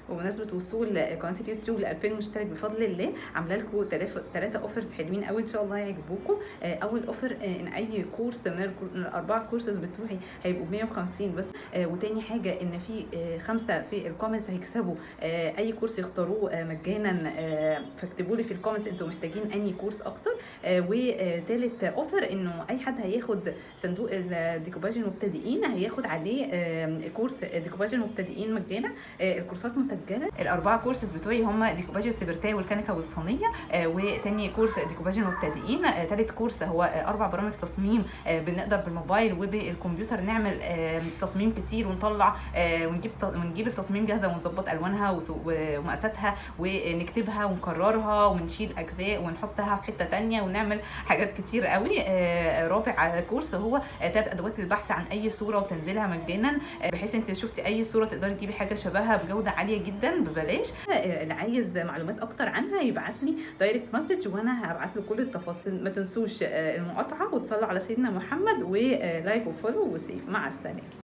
وبمناسبه وصول قناه اليوتيوب ل 2000 مشترك بفضل الله، عامله لكم 3 اوفرز حلوين قوي ان شاء الله هيعجبوكم. اول اوفر ان اي كورس من الاربع كورسز بتوعي هيبقوا 150 بس. وتاني حاجه ان في 5 في الكومنتس هيكسبوا اي كورس يختاروه مجانا. فاكتبوا لي في الكومنتس انتوا محتاجين انهي كورس اكتر. وتالت اوفر انه اي حد هياخد صندوق الديكوباج المبتدئين هياخد عليه كورس ديكوباج المبتدئين مجانا. الكورسات مسجله. الاربعه كورسز بتوعي هم ديكوباج السبرتاي والكنكه والصينيه. وتاني كورس ديكوباج المبتدئين. تالت كورس هو 4 برامج تصميم بنقدر بالموبايل وبالكمبيوتر نعمل تصميم كتير ونطلع ونجيب التصميم جاهزه ونظبط الوانها ومقاساتها ونكتبها ونكررها ونشيل اجزاء ونحطها في حته تانية ونعمل حاجات كتير قوي. رابع كورس هو 3 ادوات للبحث عن اي صوره وتنزيلها مجانا، بحيث انت شفتي اي صوره تقدري تجيبي حاجه شبهها بجوده عاليه جدا ببلاش. اللي عايز معلومات اكتر عنها يبعت لي دايركت مسج وانا هبعت له كل التفاصيل. ما تنسوش المقاطعه وتصلوا على سيدنا محمد ولايك وفولو وسيف. مع السلامه.